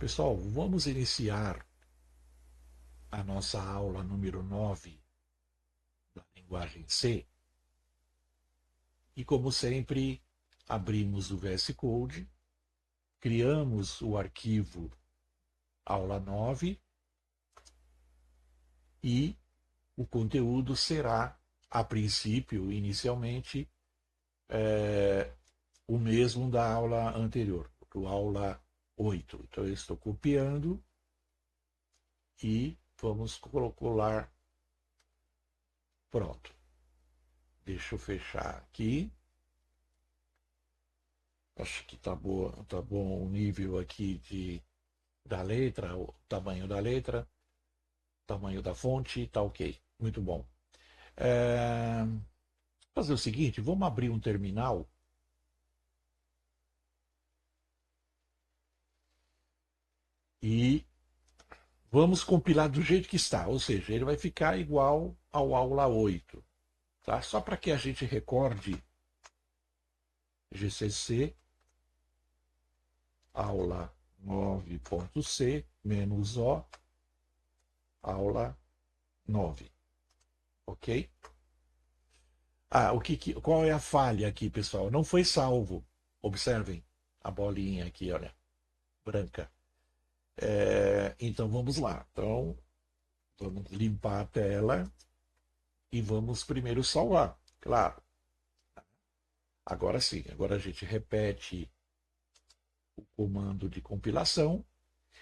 Pessoal, vamos iniciar a nossa aula número 9 da linguagem C. E, como sempre, abrimos o VS Code, criamos o arquivo aula 9 e o conteúdo será, a princípio, inicialmente, o mesmo da aula anterior, do aula 8. Então, eu estou copiando e vamos colar. Pronto. Deixa eu fechar aqui. Acho que tá bom o nível aqui da letra, o tamanho da letra, tamanho da fonte, tá ok. Muito bom. É, fazer o seguinte, vamos abrir um terminal e vamos compilar do jeito que está, ou seja, ele vai ficar igual ao aula 8, tá? Só para que a gente recorde GCC aula 9.c menos O aula 9, ok? Ah, qual é a falha aqui, pessoal? Não foi salvo. Observem a bolinha aqui, olha, branca. Então vamos lá. Então vamos limpar a tela e vamos primeiro salvar. Claro. Agora sim, agora a gente repete o comando de compilação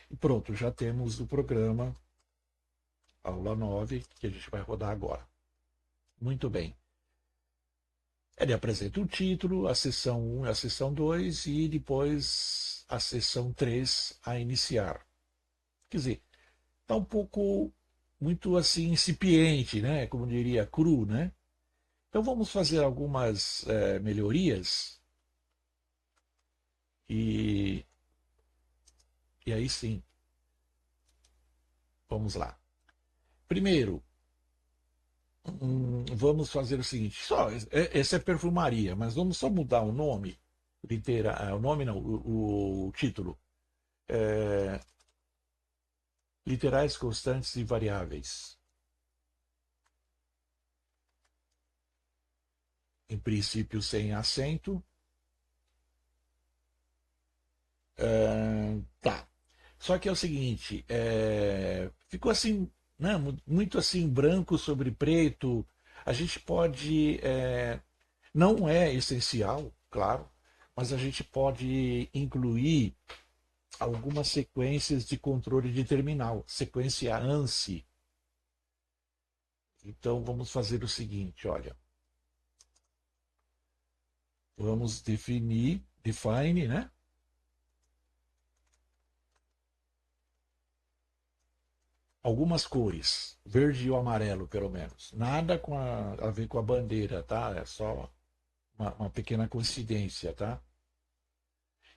e pronto, já temos o programa aula 9 que a gente vai rodar agora. Muito bem. Ele apresenta o título, a seção 1 e a seção 2 e depois a seção 3 a iniciar. Quer dizer, está um pouco muito assim incipiente, né? Como diria, cru, né? Então vamos fazer algumas melhorias e, e aí sim, vamos lá. Primeiro, vamos fazer o seguinte, só essa é perfumaria, mas vamos só mudar o nome, o nome não, o título. É, literais constantes e variáveis. Em princípio sem acento. Tá. Só que é o seguinte, ficou assim, né, muito assim branco sobre preto. A gente pode, não é essencial, claro, mas a gente pode incluir algumas sequências de controle de terminal, sequência ANSI. Então vamos fazer o seguinte, olha, vamos define, né? Algumas cores, verde e o amarelo, pelo menos. Nada a ver com a bandeira, tá? É só uma pequena coincidência, tá?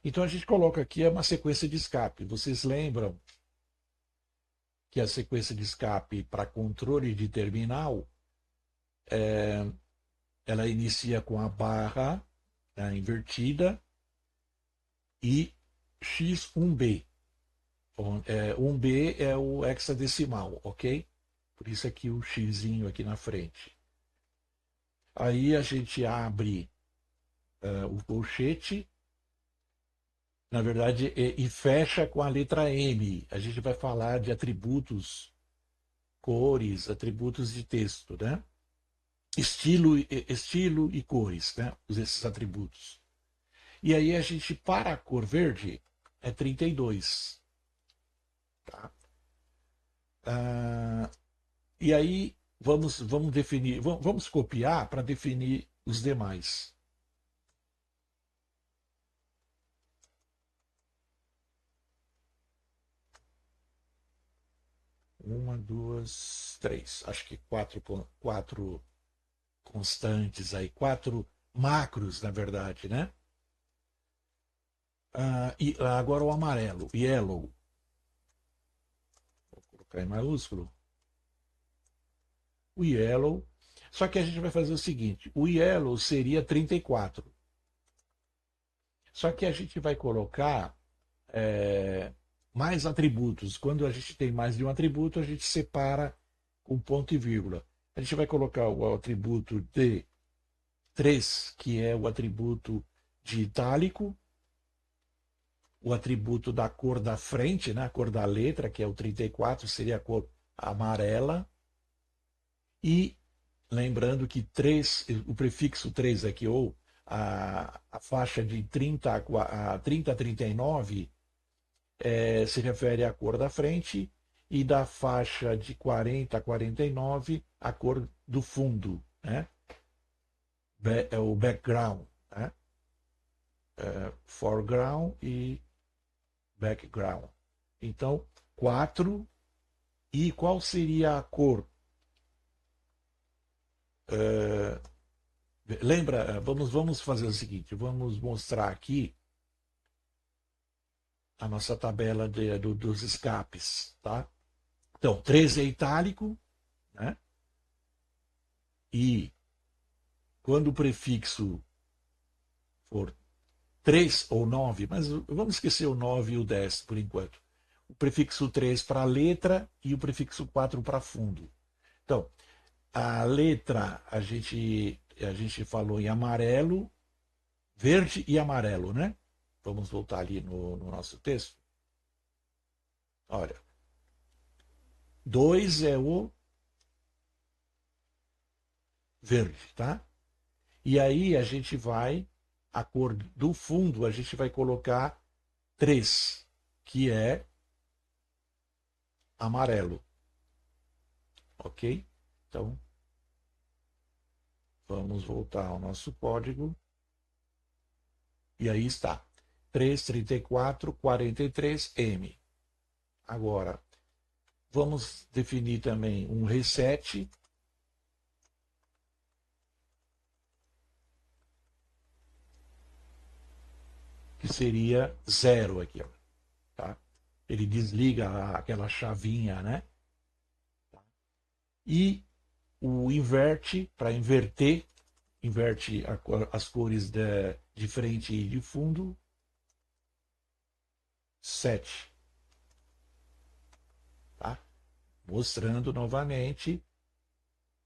Então a gente coloca aqui uma sequência de escape. Vocês lembram que a sequência de escape para controle de terminal, ela inicia com a barra, né, invertida e x1b. 1b é o hexadecimal, ok? Por isso aqui o xzinho aqui na frente. Aí a gente abre o colchete, na verdade, e fecha com a letra M. A gente vai falar de atributos, cores, atributos de texto, né? Estilo e cores, né? Esses atributos. E aí a gente, para a cor verde, é 32. Tá? Ah, e aí vamos definir, vamos copiar para definir os demais. Uma, duas, três. Acho que quatro constantes aí, quatro macros, na verdade, né? E agora o amarelo, yellow. Vou colocar em maiúsculo. O yellow. Só que a gente vai fazer o seguinte: o yellow seria 34. Só que a gente vai colocar mais atributos. Quando a gente tem mais de um atributo, a gente separa com ponto e vírgula. A gente vai colocar o atributo de 3, que é o atributo de itálico, o atributo da cor da frente, né, a cor da letra, que é o 34, seria a cor amarela. E lembrando que 3, o prefixo 3 aqui, ou a faixa de 30 a 30 a 39, se refere à cor da frente, e da faixa de 40 a 49, a cor do fundo, né? É o background, né? Foreground e background. Então, 4. E qual seria a cor? Lembra, vamos fazer o seguinte, vamos mostrar aqui a nossa tabela dos escapes, tá? Então, 13 é itálico, né? E quando o prefixo for 3 ou 9, mas vamos esquecer o 9 e o 10 por enquanto. O prefixo 3 para letra e o prefixo 4 para fundo. Então, a letra a gente falou em amarelo, verde e amarelo, né? Vamos voltar ali no nosso texto. Olha, 2 é o verde, tá? E aí a gente vai, a cor do fundo, a gente vai colocar 3, que é amarelo, ok? Então, vamos voltar ao nosso código. E aí está. 334 43M. Agora, vamos definir também um reset. Que seria 0 aqui, ó, tá? Ele desliga aquela chavinha, né? E o inverte, para inverter, inverte as cores de frente e de fundo, 7, tá? Mostrando novamente,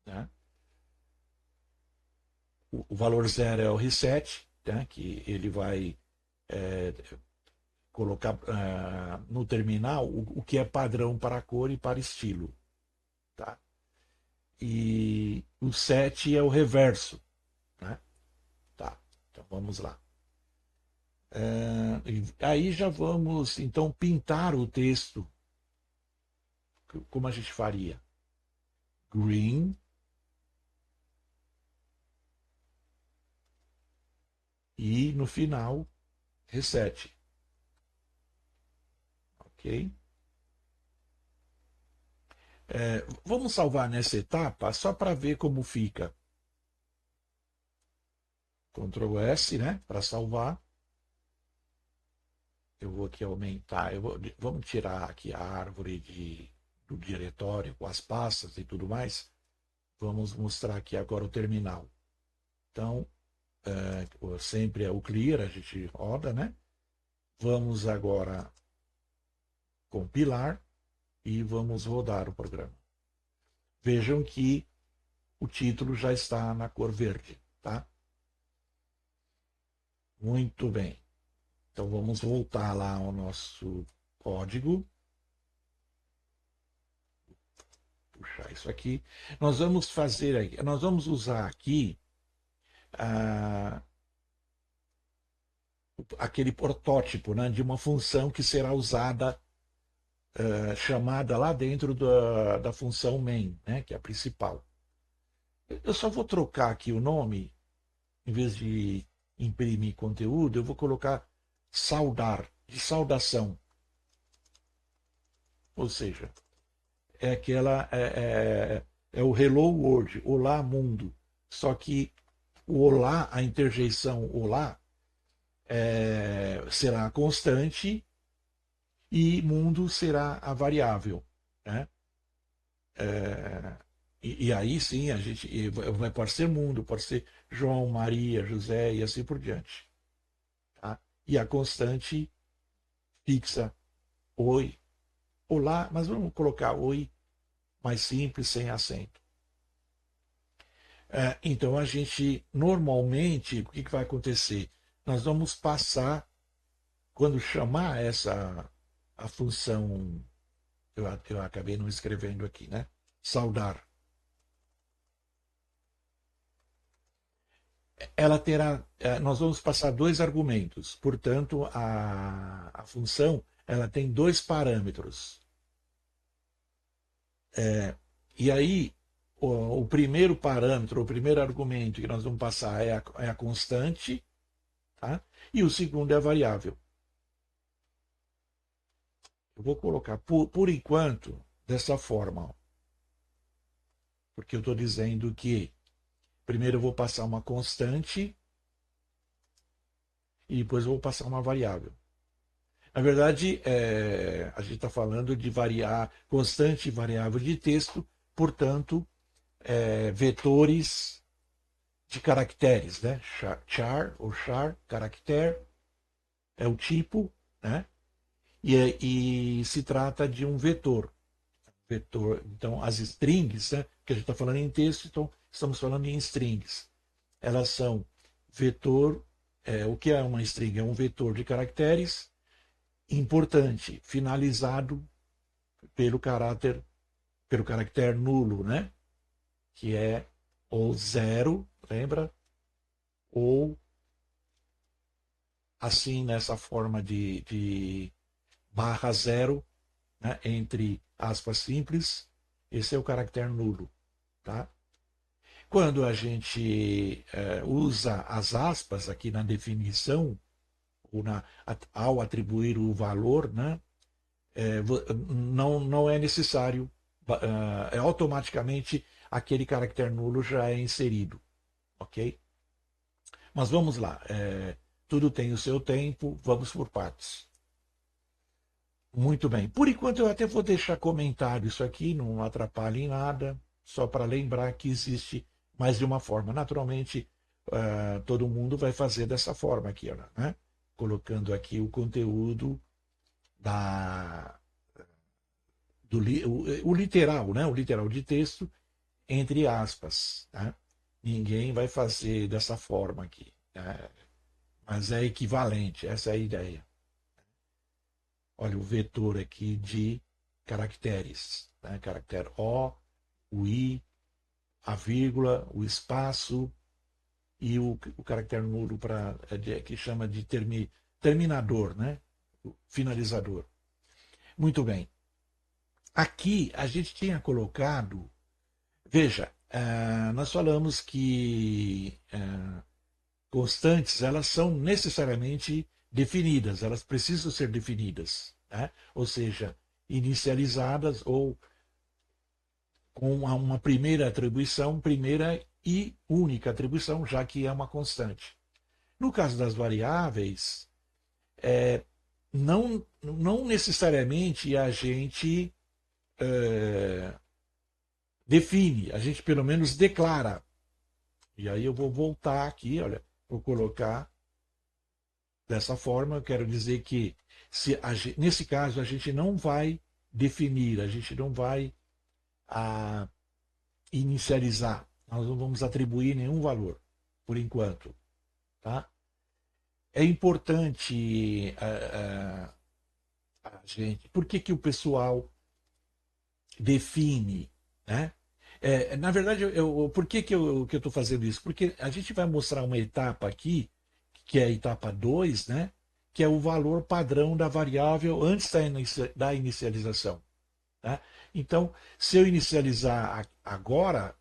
né? O valor 0 é o reset, né? Que ele vai colocar no terminal o que é padrão para cor e para estilo, tá? E o 7 é o reverso, né? Tá, então vamos lá. Aí já vamos, então, pintar o texto. Como a gente faria? Green. E no final, reset. Ok? Vamos salvar nessa etapa só para ver como fica. Ctrl S, né? Para salvar. Eu vou aqui aumentar. Vamos tirar aqui a árvore do diretório com as pastas e tudo mais. Vamos mostrar aqui agora o terminal. Então, sempre é o clear, a gente roda, né? Vamos agora compilar e vamos rodar o programa. Vejam que o título já está na cor verde, tá? Muito bem. Então vamos voltar lá ao nosso código. Puxar isso aqui. Nós vamos fazer, nós vamos usar aqui aquele protótipo, né, de uma função que será usada, chamada lá dentro da função main, né, que é a principal. Eu só vou trocar aqui o nome, em vez de imprimir conteúdo, eu vou colocar saudar, de saudação. Ou seja, é o Hello World, Olá Mundo. Só que o olá, a interjeição olá, será constante e mundo será a variável, né? E aí sim a gente pode ser mundo, pode ser João, Maria, José e assim por diante, tá? E a constante fixa oi, olá, mas vamos colocar oi mais simples, sem acento. Então a gente, normalmente, o que vai acontecer? Nós vamos passar, quando chamar a função, eu acabei não escrevendo aqui, né? Saudar. Ela terá, nós vamos passar dois argumentos, portanto, a função ela tem dois parâmetros. E aí, o primeiro parâmetro, o primeiro argumento que nós vamos passar é a constante, tá? E o segundo é a variável. Eu vou colocar, por enquanto, dessa forma, ó, porque eu estou dizendo que primeiro eu vou passar uma constante e depois eu vou passar uma variável. Na verdade, a gente está falando de variar constante e variável de texto, portanto, vetores de caracteres, né? Char ou char, caractere, é o tipo, né? E se trata de um vetor. Vetor, então, as strings, né? Que a gente está falando em texto, então estamos falando em strings. Elas são vetor, o que é uma string? É um vetor de caracteres importante, finalizado pelo caractere nulo, né? Que é ou zero, lembra? Ou assim nessa forma de barra zero, né? Entre aspas simples, esse é o caractere nulo, tá? Quando a gente usa as aspas aqui na definição, ou ao atribuir o valor, né? Não é necessário, automaticamente aquele caractere nulo já é inserido, ok? Mas vamos lá, tudo tem o seu tempo, vamos por partes. Muito bem, por enquanto eu até vou deixar comentado isso aqui, não atrapalha em nada, só para lembrar que existe mais de uma forma. Naturalmente, todo mundo vai fazer dessa forma aqui, né? Colocando aqui o conteúdo da, o literal, né? O literal de texto, entre aspas. Né? Ninguém vai fazer dessa forma aqui. Né? Mas é equivalente, essa é a ideia. Olha o vetor aqui de caracteres. Né? Caractere o I, a vírgula, o espaço e o caractere nulo que chama de terminador, né? O finalizador. Muito bem. Aqui a gente tinha colocado. Veja, nós falamos que constantes elas são necessariamente definidas, elas precisam ser definidas, né? Ou seja, inicializadas ou com uma primeira atribuição, primeira e única atribuição, já que é uma constante. No caso das variáveis, não necessariamente a gente define, a gente pelo menos declara. E aí eu vou voltar aqui, olha, vou colocar dessa forma, eu quero dizer que nesse caso a gente não vai definir, a gente não vai inicializar, nós não vamos atribuir nenhum valor, por enquanto. Tá? É importante a gente. Por que o pessoal define? Né? Na verdade, por que eu estou fazendo isso? Porque a gente vai mostrar uma etapa aqui, que é a etapa 2, né? Que é o valor padrão da variável antes da inicialização. Né? Então, se eu inicializar agora,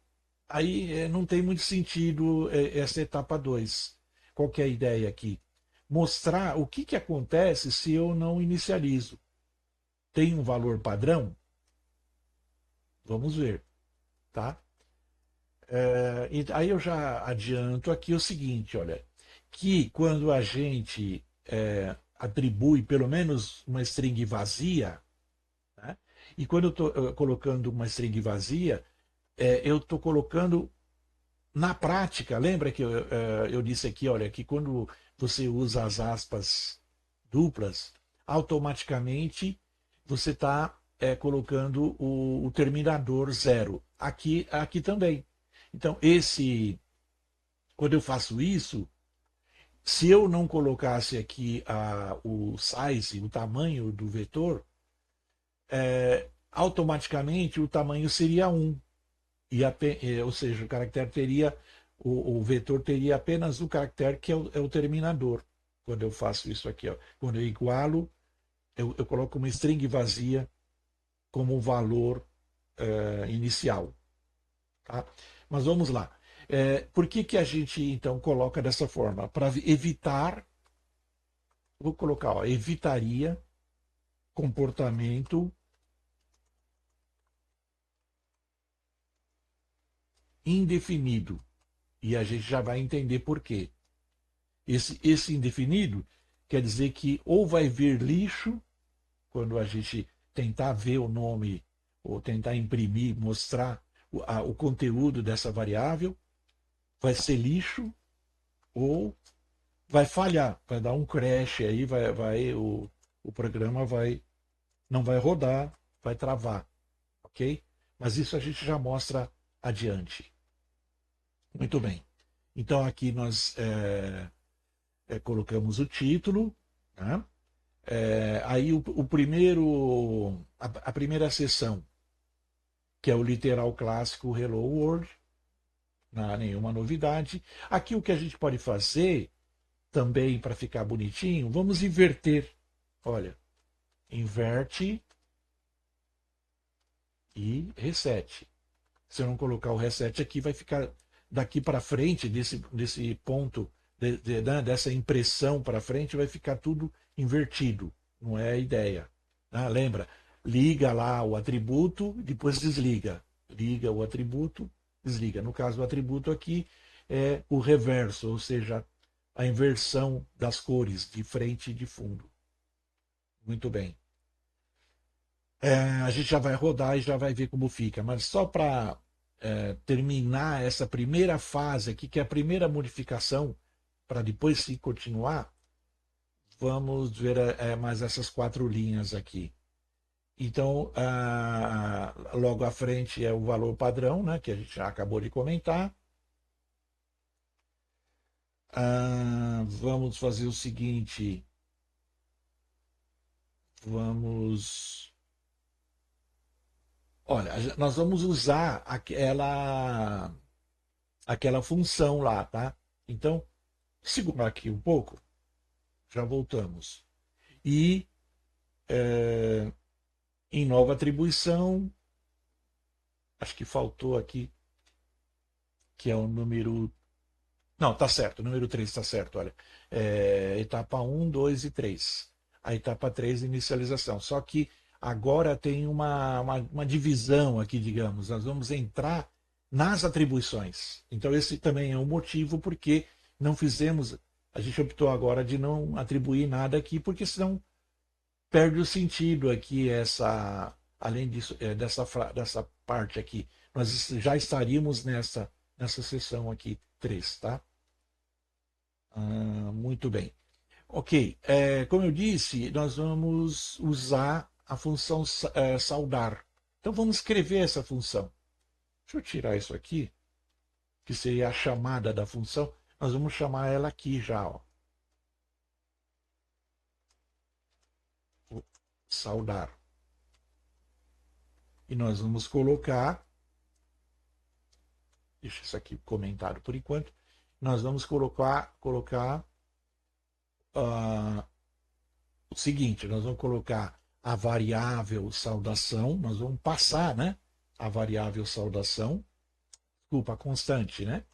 aí não tem muito sentido essa etapa 2. Qual que é a ideia aqui? Mostrar o que acontece se eu não inicializo. Tem um valor padrão? Vamos ver. Tá? E aí eu já adianto aqui o seguinte, olha, que quando a gente atribui pelo menos uma string vazia, né? E quando eu estou colocando uma string vazia, eu estou colocando na prática, lembra que eu disse aqui, olha, que quando você usa as aspas duplas, automaticamente você está colocando o terminador zero. Aqui também. Então, quando eu faço isso, se eu não colocasse aqui o size, o tamanho do vetor, automaticamente o tamanho seria 1. Ou seja, o vetor teria apenas o caractere que é o terminador. Quando eu faço isso aqui, ó. Quando eu igualo, eu coloco uma string vazia como valor inicial. Tá? Mas vamos lá. Por que a gente então coloca dessa forma? Para evitar, vou colocar, ó, evitaria comportamento indefinido. E a gente já vai entender por quê. Esse indefinido quer dizer que ou vai vir lixo, quando a gente tentar ver o nome, ou tentar imprimir, mostrar o conteúdo dessa variável, vai ser lixo, ou vai falhar, vai dar um crash aí, o programa não vai rodar, vai travar, ok? Mas isso a gente já mostra adiante. Muito bem. Então aqui nós colocamos o título, né? Aí o primeiro, a primeira seção, que é o literal clássico Hello World, não há nenhuma novidade. Aqui o que a gente pode fazer também para ficar bonitinho, vamos inverter. Olha, inverte e reset. Se eu não colocar o reset aqui, vai ficar daqui para frente, desse ponto, né, dessa impressão para frente, vai ficar tudo invertido. Não é a ideia. Né? Lembra? Liga lá o atributo, depois desliga. Liga o atributo, desliga. No caso, o atributo aqui é o reverso, ou seja, a inversão das cores de frente e de fundo. Muito bem. A gente já vai rodar e já vai ver como fica, mas só para terminar essa primeira fase aqui, que é a primeira modificação, para depois sim continuar, vamos ver mais essas 4 linhas aqui. Então, logo à frente é o valor padrão, né, que a gente já acabou de comentar. Vamos fazer o seguinte, vamos... Olha, nós vamos usar aquela função lá, tá? Então, segurar aqui um pouco, já voltamos. E em nova atribuição, acho que faltou aqui, que é o número. Não, tá certo, o número 3 está certo, olha. Etapa 1, 2 e 3. A etapa 3, inicialização. Só que agora tem uma divisão aqui, digamos. Nós vamos entrar nas atribuições. Então, esse também é um motivo porque não fizemos. A gente optou agora de não atribuir nada aqui, porque senão perde o sentido aqui além disso, dessa parte aqui. Nós já estaríamos nessa sessão aqui 3, tá? Muito bem. Ok, como eu disse, nós vamos usar a função saudar. Então vamos escrever essa função. Deixa eu tirar isso aqui, que seria a chamada da função. Nós vamos chamar ela aqui já, ó. Saudar. E nós vamos colocar, deixa isso aqui comentado por enquanto, nós vamos colocar o seguinte, nós vamos colocar a variável saudação, nós vamos passar, né, a variável saudação, desculpa, a constante, né?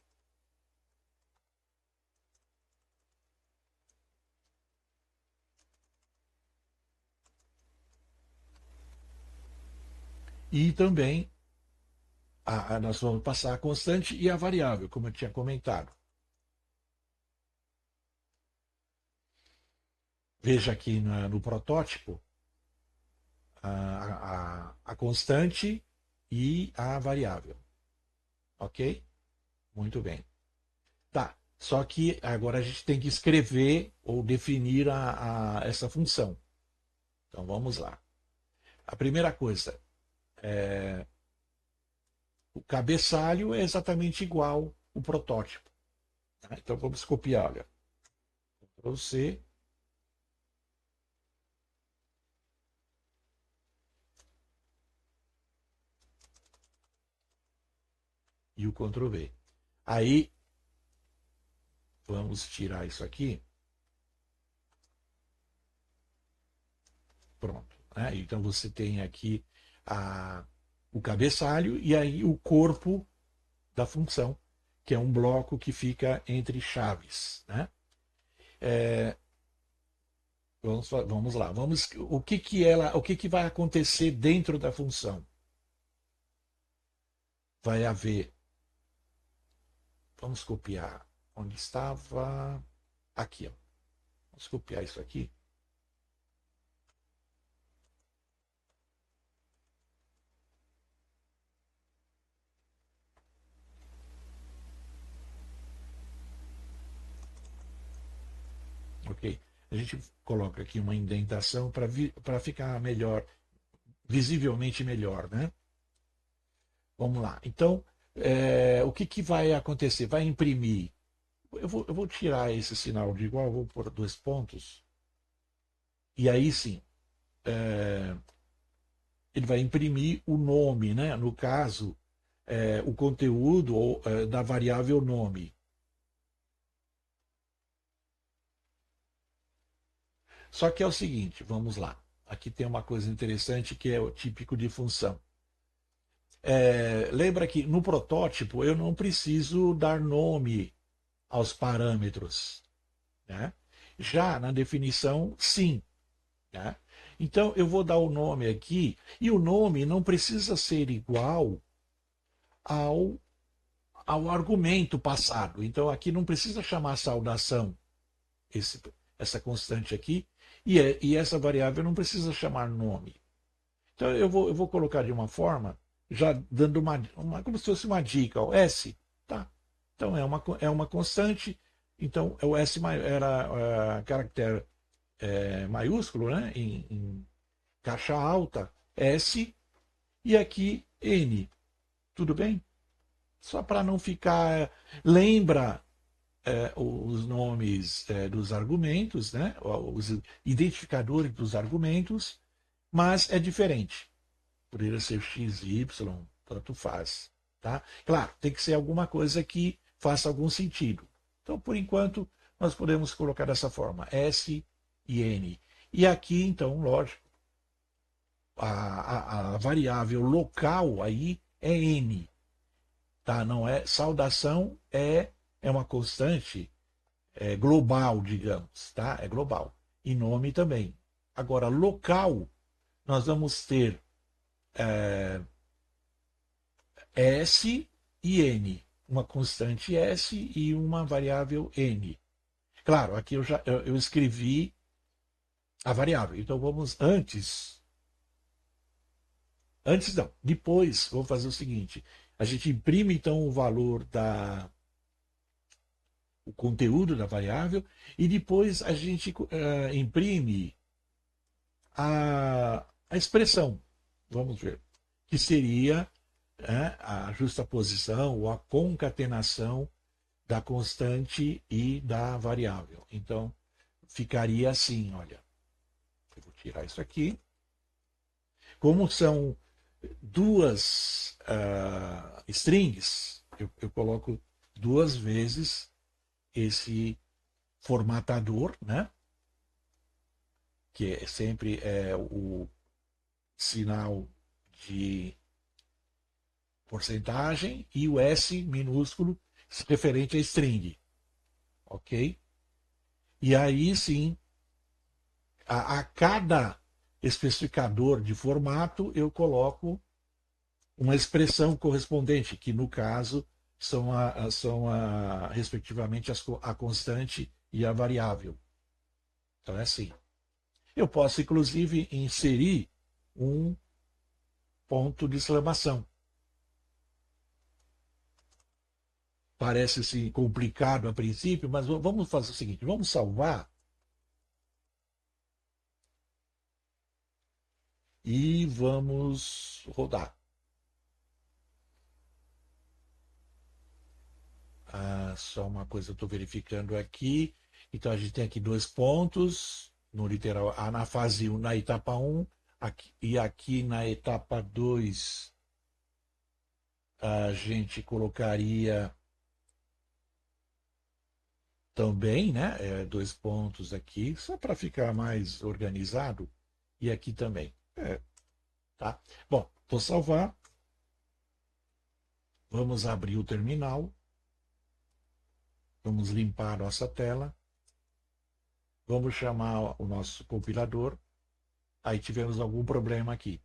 E também nós vamos passar a constante e a variável, como eu tinha comentado. Veja aqui no protótipo a constante e a variável. Ok? Muito bem. Tá. Só que agora a gente tem que escrever ou definir essa função. Então vamos lá. A primeira coisa, o cabeçalho é exatamente igual o protótipo. Tá? Então vamos copiar, olha. Ctrl C. E o Ctrl V. Aí, vamos tirar isso aqui. Pronto. Né? Então você tem aqui o cabeçalho e aí o corpo da função, que é um bloco que fica entre chaves. Né? Vamos lá. O que vai acontecer dentro da função? Vai haver. Vamos copiar. Onde estava? Aqui. Ó. Vamos copiar isso aqui. Ok? A gente coloca aqui uma indentação para ficar melhor, visivelmente melhor, né? Vamos lá. Então, o que vai acontecer? Vai imprimir. Eu vou tirar esse sinal de igual, vou pôr 2 pontos. E aí sim, ele vai imprimir o nome, né? No caso, o conteúdo da variável nome. Só que é o seguinte, vamos lá. Aqui tem uma coisa interessante que é o típico de função. Lembra que no protótipo eu não preciso dar nome aos parâmetros. Né? Já na definição, sim. Né? Então eu vou dar o nome aqui, e o nome não precisa ser igual ao, ao argumento passado. Então aqui não precisa chamar saudação, essa constante aqui, e essa variável não precisa chamar nome. Então eu vou colocar de uma forma, já dando como se fosse uma dica, o S, tá? Então é uma constante, então o S era caractere maiúsculo, né? Em caixa alta, S, e aqui N. Tudo bem? Só para não ficar. Lembra os nomes dos argumentos, né? Os identificadores dos argumentos, mas é diferente. Poderia ser X, Y, tanto faz. Tá? Claro, tem que ser alguma coisa que faça algum sentido. Então, por enquanto, nós podemos colocar dessa forma, S e N. E aqui, então, lógico, a variável local aí é N. Tá? Não é saudação, é uma constante global, digamos. Tá? É global. E nome também. Agora, local, nós vamos ter S e N. Uma constante S e uma variável N. Claro, aqui eu escrevi a variável. Então vamos antes não, depois vou fazer o seguinte: a gente imprime então o valor o conteúdo da variável e depois a gente imprime a expressão. Vamos ver, que seria a justaposição ou a concatenação da constante e da variável. Então, ficaria assim, olha. Eu vou tirar isso aqui. Como são duas strings, eu coloco 2 vezes esse formatador, né? Que sempre é o sinal de porcentagem e o S minúsculo referente a string, ok? E aí sim, a cada especificador de formato eu coloco uma expressão correspondente, que no caso respectivamente a constante e a variável. Então é assim. Eu posso, inclusive, inserir um ponto de exclamação. Parece assim, complicado a princípio, mas vamos fazer o seguinte: vamos salvar e vamos rodar. Só uma coisa, eu estou verificando aqui. Então a gente tem aqui dois pontos, no literal A na fase 1, na etapa 1, e aqui na etapa 2 a gente colocaria também, né? Dois pontos aqui, só para ficar mais organizado. E aqui também. Tá? Bom, vou salvar. Vamos abrir o terminal. Vamos limpar a nossa tela. Vamos chamar o nosso compilador. Aí tivemos algum problema aqui.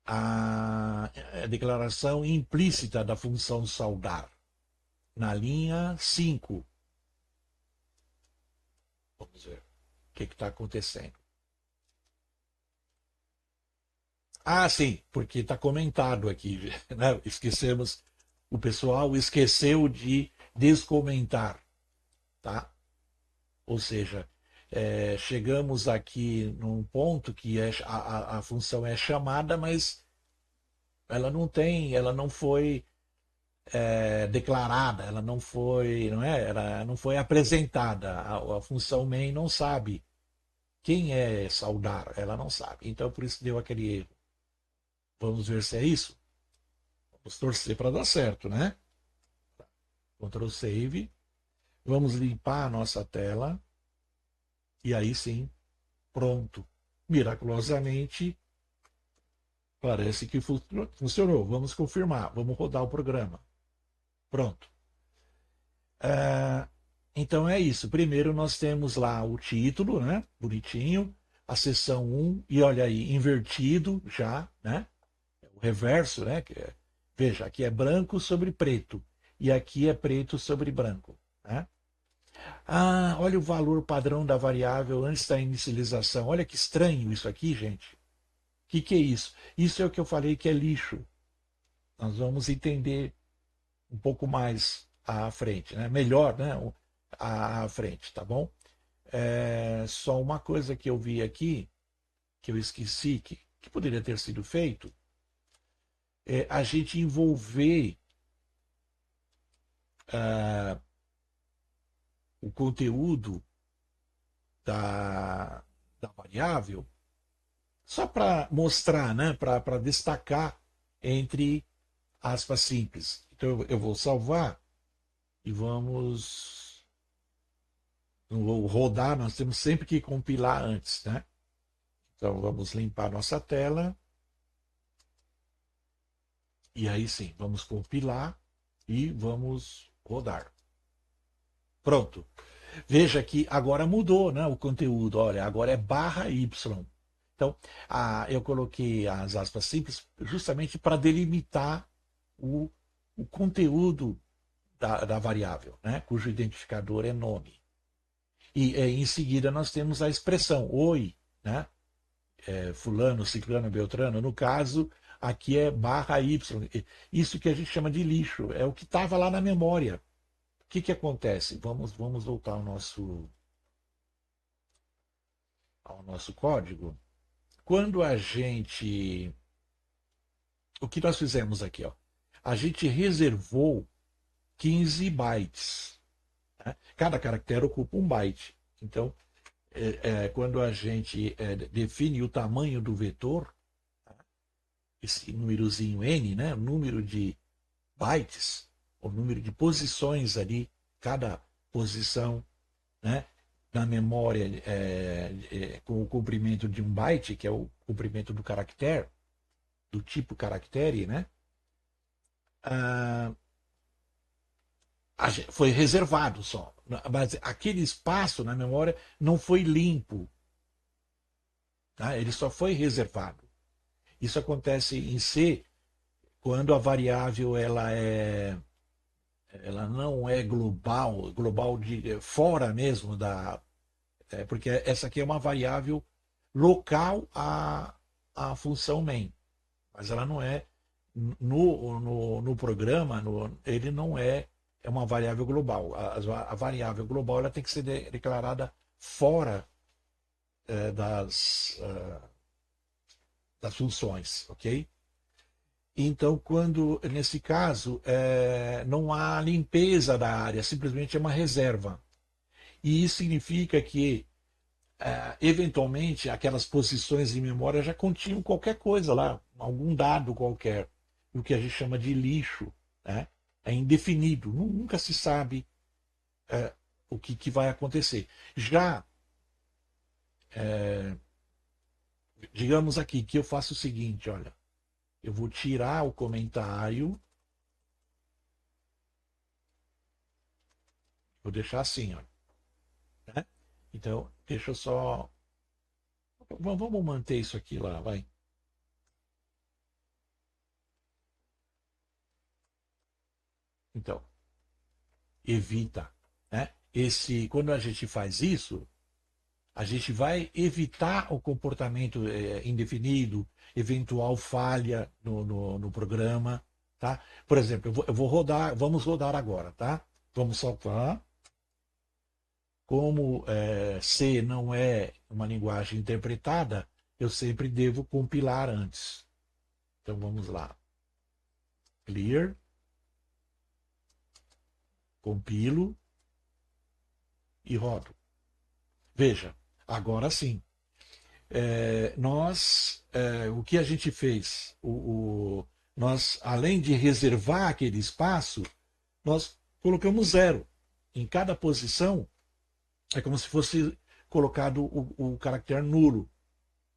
A declaração implícita da função saudar. Na linha 5. Vamos ver o que está acontecendo. Sim, porque está comentado aqui, né? Esquecemos, o pessoal esqueceu de descomentar, tá? Ou seja, chegamos aqui num ponto que a função é chamada, mas ela não foi declarada, ela não foi, não é? Ela não foi apresentada. A função main não sabe quem é saudar, ela não sabe. Então por isso deu aquele erro. Vamos ver se é isso. Vamos torcer para dar certo, né? Ctrl Save. Vamos limpar a nossa tela. E aí sim, pronto. Miraculosamente, parece que funcionou. Vamos confirmar. Vamos rodar o programa. Pronto. Então é isso. Primeiro nós temos lá o título, né? Bonitinho. A seção 1. E olha aí, invertido já, né? O reverso, né? Veja, aqui é branco sobre preto. E aqui é preto sobre branco. Né? Olha o valor padrão da variável antes da inicialização. Olha que estranho isso aqui, gente. O que é isso? Isso é o que eu falei que é lixo. Nós vamos entender um pouco mais à frente, né? Melhor, né? À frente, tá bom? Só uma coisa que eu vi aqui, que eu esqueci, que poderia ter sido feito, é a gente envolver o conteúdo da variável só para mostrar, né? Para destacar entre aspas simples. Então eu vou salvar e vamos no rodar, nós temos sempre que compilar antes, né? Então vamos limpar nossa tela. E aí sim, vamos compilar e vamos rodar. Pronto. Veja que agora mudou, né, o conteúdo. Olha, agora é barra Y. Então, eu coloquei as aspas simples justamente para delimitar o conteúdo da variável, né, cujo identificador é nome. E em seguida nós temos a expressão oi, né, fulano, ciclano, beltrano. No caso, aqui é barra Y. Isso que a gente chama de lixo, é o que estava lá na memória. O que acontece? Vamos voltar ao nosso código. Quando a gente. O que nós fizemos aqui? Ó? A gente reservou 15 bytes. Né? Cada caractere ocupa um byte. Então, quando a gente define o tamanho do vetor, esse númerozinho n, né? O número de bytes, o número de posições ali, cada posição, né? Na memória com o comprimento de um byte, que é o comprimento do caractere, do tipo caractere, né? Foi reservado só. Mas aquele espaço na memória não foi limpo. Tá? Ele só foi reservado. Isso acontece em C quando a variável ela não é global, global de fora mesmo porque essa aqui é uma variável local à função main, mas ela não é no programa, ele não é uma variável global. A variável global ela tem que ser declarada fora das funções, ok? Então, nesse caso, não há limpeza da área, simplesmente é uma reserva. E isso significa que, eventualmente, aquelas posições de memória já continham qualquer coisa lá, algum dado qualquer, o que a gente chama de lixo, né? É indefinido, nunca se sabe o que vai acontecer. Já, digamos aqui que eu faço o seguinte, olha, eu vou tirar o comentário, vou deixar assim, olha, né? Então, deixa eu só. Vamos manter isso aqui lá, vai. Então, evita, né? Quando a gente faz isso, a gente vai evitar o comportamento indefinido, eventual falha no programa, tá? Por exemplo, eu vou rodar, vamos rodar agora, tá? Vamos saltar. Como C não é uma linguagem interpretada, eu sempre devo compilar antes. Então vamos lá. Clear, compilo e rodo. Veja, agora sim. O que a gente fez? Nós, além de reservar aquele espaço, nós colocamos zero. Em cada posição, é como se fosse colocado o caractere nulo.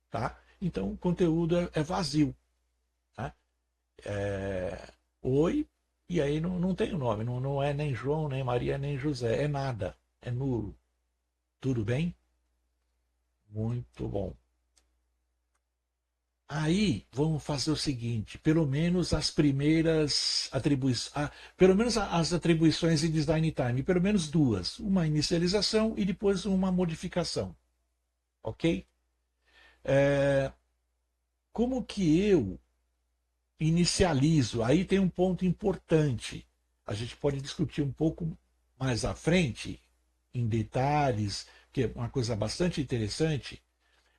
Tá? Então, o conteúdo é vazio. Tá? Oi, e aí não tem o nome. Não é nem João, nem Maria, nem José. É nada. É nulo. Tudo bem? Muito bom. Aí vamos fazer o seguinte, pelo menos as primeiras atribuições, pelo menos as atribuições em design time, pelo menos duas, uma inicialização e depois uma modificação, ok? É, como que eu inicializo? Aí tem um ponto importante. A gente pode discutir um pouco mais à frente, em detalhes, que é uma coisa bastante interessante.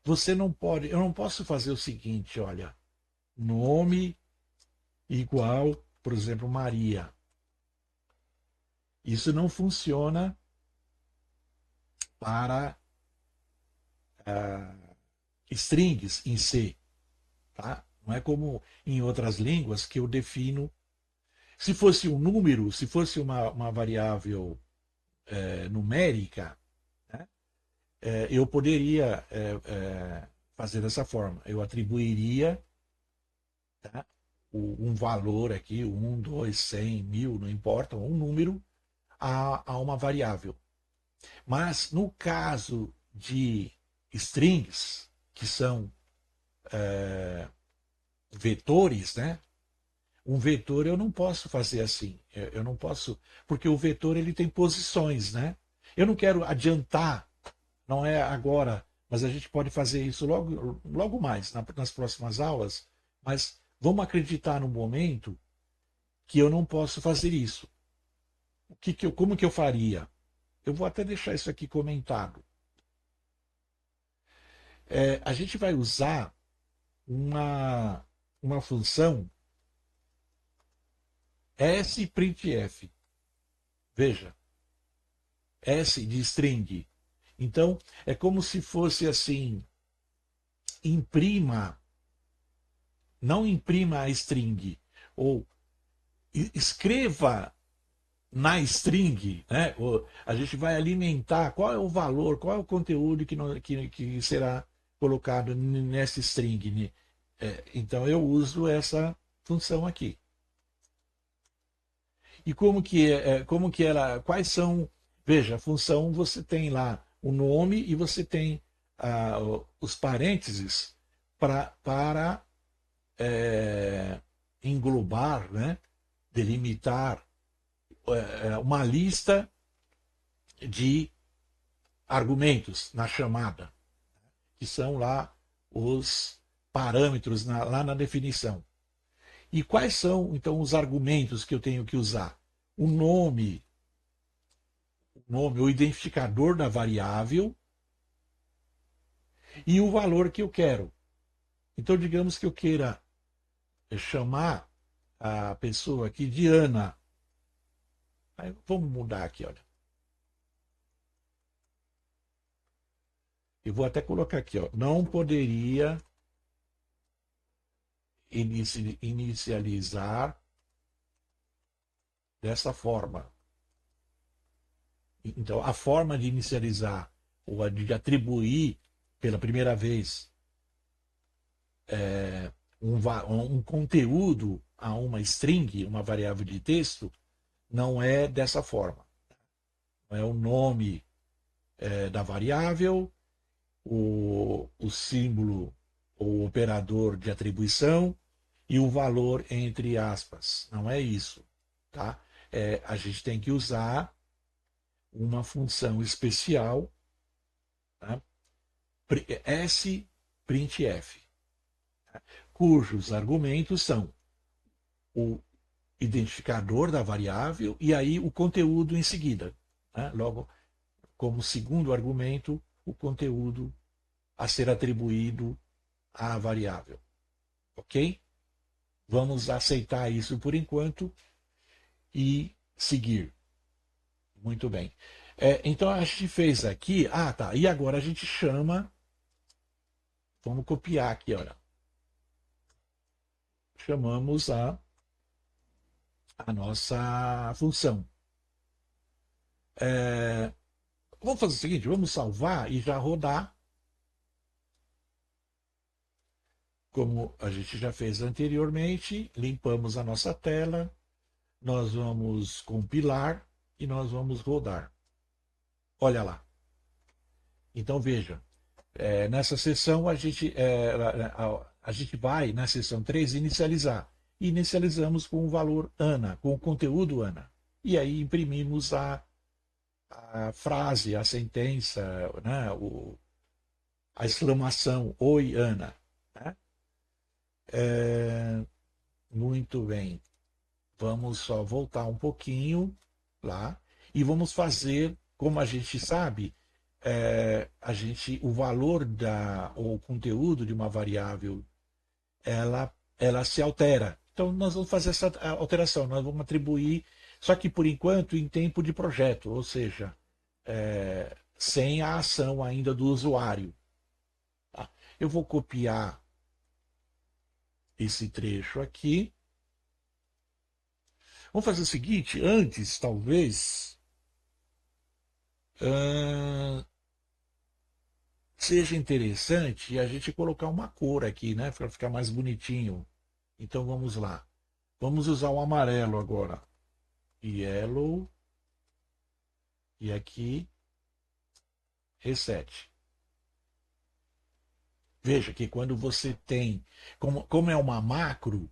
Eu não posso fazer o seguinte, olha, nome igual, por exemplo, Maria. Isso não funciona para strings em C. Tá? Não é como em outras línguas que eu defino. Se fosse um número, se fosse uma variável numérica, né, eu poderia fazer dessa forma. Eu atribuiria, tá, um valor aqui, 1, 2, 100, 1000, não importa, um número a uma variável. Mas no caso de strings, que são vetores, né? Um vetor eu não posso fazer assim. Eu não posso, porque o vetor ele tem posições, né? Eu não quero adiantar, não é agora, mas a gente pode fazer isso logo mais, nas próximas aulas. Mas vamos acreditar no momento que eu não posso fazer isso. Como que eu faria? Eu vou até deixar isso aqui comentado. A gente vai usar uma função sprintf. Veja, S de string. Então, é como se fosse assim: imprima, não imprima a string, ou escreva na string, né? A gente vai alimentar qual é o valor, qual é o conteúdo que será colocado nessa string. Né? Então, eu uso essa função aqui. E como que ela, quais são, veja, a função você tem lá o nome e você tem os parênteses para englobar, né, delimitar uma lista de argumentos na chamada, que são lá os parâmetros lá na definição. E quais são, então, os argumentos que eu tenho que usar? O nome, o identificador da variável e o valor que eu quero. Então, digamos que eu queira chamar a pessoa aqui de Ana. Aí, vamos mudar aqui, olha. Eu vou até colocar aqui, ó. Não poderia inicializar dessa forma. Então, a forma de inicializar ou de atribuir pela primeira vez um conteúdo a uma string, uma variável de texto, não é dessa forma. Não é o nome da variável, o símbolo ou operador de atribuição e o valor entre aspas. Não é isso. Tá? A gente tem que usar uma função especial, tá? sprintf, cujos argumentos são o identificador da variável e aí o conteúdo em seguida. Né? Logo, como segundo argumento, o conteúdo a ser atribuído à variável. Ok? Vamos aceitar isso por enquanto e seguir. Muito bem. Então a gente fez aqui. Ah, tá. E agora a gente chama. Vamos copiar aqui, olha. Chamamos a nossa função. Vamos fazer o seguinte: vamos salvar e já rodar. Como a gente já fez anteriormente, limpamos a nossa tela, nós vamos compilar e nós vamos rodar. Olha lá. Então veja, nessa sessão a gente vai na sessão 3 inicializar. Inicializamos com o valor Ana, com o conteúdo Ana. E aí imprimimos a frase, a sentença, né, a exclamação Oi Ana. Né? Muito bem. Vamos só voltar um pouquinho lá e vamos fazer, como a gente sabe, o valor ou o conteúdo de uma variável, ela se altera. Então nós vamos fazer essa alteração, nós vamos atribuir, só que por enquanto em tempo de projeto, ou seja, sem a ação ainda do usuário. Tá? Eu vou copiar esse trecho aqui. Vamos fazer o seguinte, antes, talvez, seja interessante a gente colocar uma cor aqui, né? Para ficar mais bonitinho. Então vamos lá. Vamos usar o amarelo agora. Yellow. E aqui, reset. Veja que quando você tem, como é uma macro,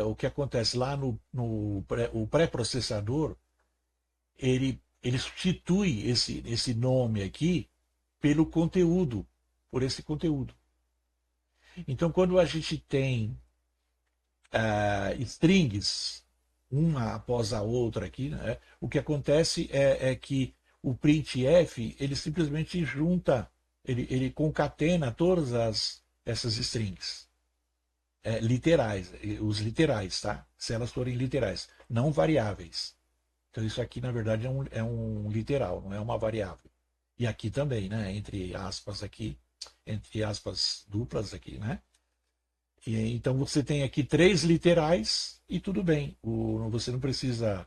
o que acontece lá o pré-processador, ele substitui esse nome aqui pelo conteúdo, por esse conteúdo. Então, quando a gente tem strings, uma após a outra aqui, né, o que acontece é que o printf ele simplesmente junta, ele concatena todas essas strings literais, os literais, tá? Se elas forem literais, não variáveis. Então isso aqui na verdade é um literal, não é uma variável. E aqui também, né? Entre aspas aqui, entre aspas duplas aqui, né? Então você tem aqui 3 literais e tudo bem. Você não precisa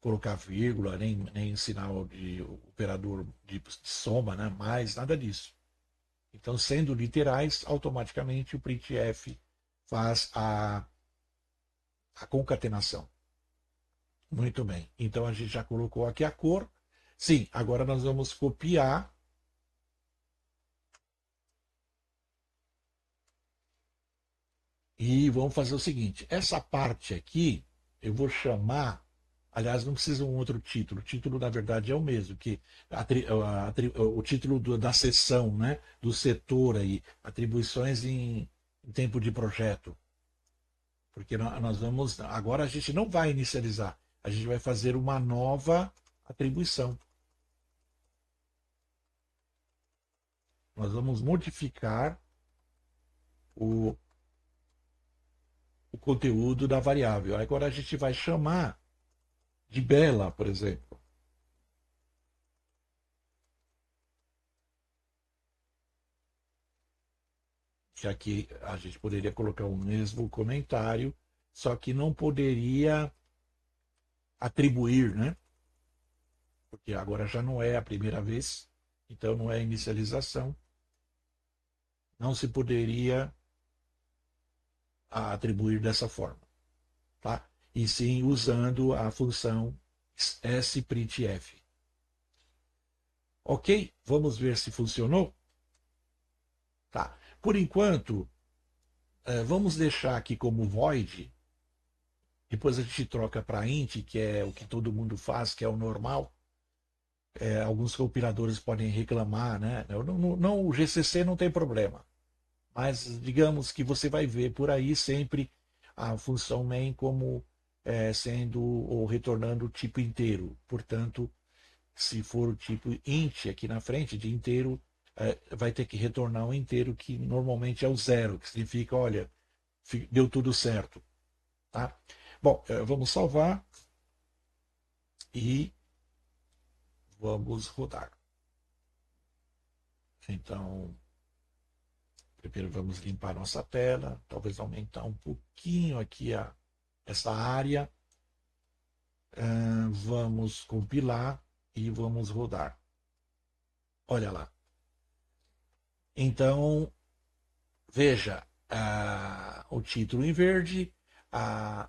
colocar vírgula, nem sinal de operador de soma, né? Mais, nada disso. Então, sendo literais, automaticamente o printf faz a concatenação. Muito bem. Então a gente já colocou aqui a cor. Sim, agora nós vamos copiar. E vamos fazer o seguinte: essa parte aqui eu vou chamar. Aliás, não precisa um outro título. O título, na verdade, é o mesmo, que o título da seção, né, do setor aí, atribuições em tempo de projeto. Porque nós vamos. Agora a gente não vai inicializar, a gente vai fazer uma nova atribuição. Nós vamos modificar o, o conteúdo da variável. Agora a gente vai chamar de Bela, por exemplo. Que aqui a gente poderia colocar o mesmo comentário, só que não poderia atribuir, né? Porque agora já não é a primeira vez, então não é inicialização. Não se poderia atribuir dessa forma, tá? E sim usando a função sprintf. Ok? Vamos ver se funcionou? Tá. Por enquanto, vamos deixar aqui como void. Depois a gente troca para int, que é o que todo mundo faz, que é o normal. Alguns compiladores podem reclamar, né? Não, o GCC não tem problema. Mas digamos que você vai ver por aí sempre a função main como sendo ou retornando o tipo inteiro. Portanto, se for o tipo int aqui na frente, de inteiro, vai ter que retornar um inteiro que normalmente é o zero, que significa, olha, deu tudo certo. Tá? Bom, vamos salvar e vamos rodar. Então, primeiro vamos limpar nossa tela, talvez aumentar um pouquinho aqui essa área. Vamos compilar e vamos rodar. Olha lá. Então, veja o título em verde,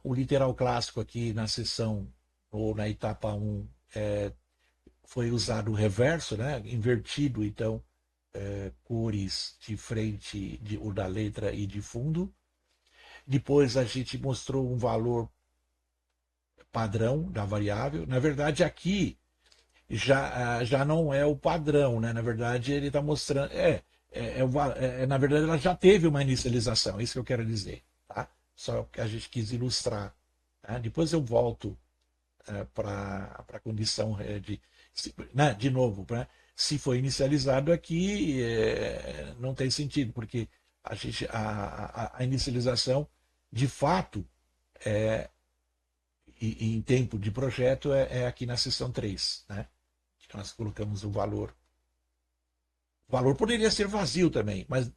o literal clássico aqui na seção ou na etapa 1 foi usado o reverso, né? Invertido, então, cores de frente ou da letra e de fundo. Depois a gente mostrou um valor padrão da variável. Na verdade, aqui já não é o padrão, né? Na verdade, ele está mostrando. Na verdade, ela já teve uma inicialização, é isso que eu quero dizer. Tá? Só que a gente quis ilustrar. Tá? Depois eu volto para a condição né? De novo, né? Se foi inicializado aqui, não tem sentido, porque a inicialização, de fato, em tempo de projeto, é aqui na seção 3, né? Que nós colocamos o valor. O valor poderia ser vazio também, mas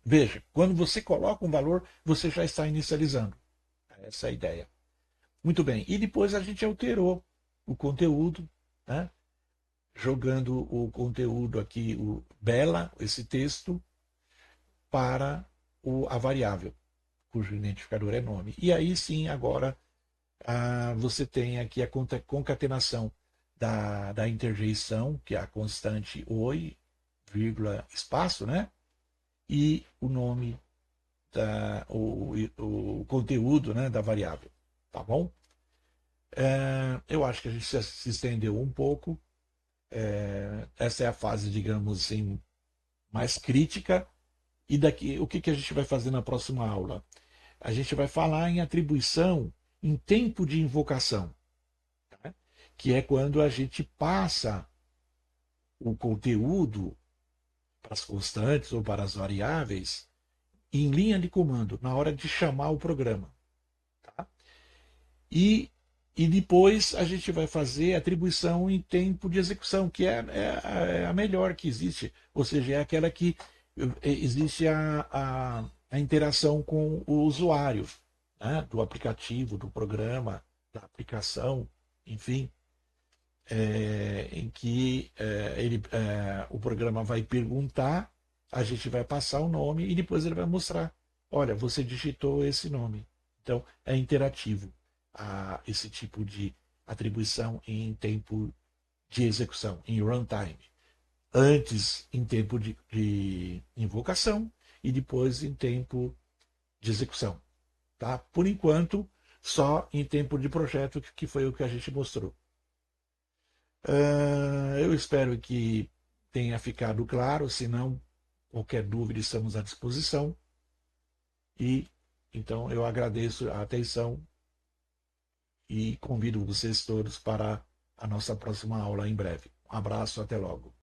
veja, quando você coloca um valor, você já está inicializando. Essa é a ideia. Muito bem. E depois a gente alterou o conteúdo, né? Jogando o conteúdo aqui, o Bela, esse texto, para a variável, cujo identificador é nome. E aí sim, agora você tem aqui a concatenação da interjeição, que é a constante oi, vírgula, espaço, né? E o nome, o conteúdo, né, da variável. Tá bom? Eu acho que a gente se estendeu um pouco. Essa é a fase, digamos assim, mais crítica. E daqui, o que a gente vai fazer na próxima aula? A gente vai falar em atribuição em tempo de invocação, tá? Que é quando a gente passa o conteúdo para as constantes ou para as variáveis em linha de comando, na hora de chamar o programa. Tá? E, e depois a gente vai fazer atribuição em tempo de execução, que é a melhor que existe, ou seja, é aquela que existe a interação com o usuário, né? Do aplicativo, do programa, da aplicação, enfim, em que o programa vai perguntar, a gente vai passar o nome e depois ele vai mostrar, olha, você digitou esse nome. Então, é interativo esse tipo de atribuição em tempo de execução, em runtime. Antes em tempo de invocação e depois em tempo de execução. Tá? Por enquanto, só em tempo de projeto, que foi o que a gente mostrou. Eu espero que tenha ficado claro, se não, qualquer dúvida estamos à disposição. E então eu agradeço a atenção e convido vocês todos para a nossa próxima aula em breve. Um abraço, até logo.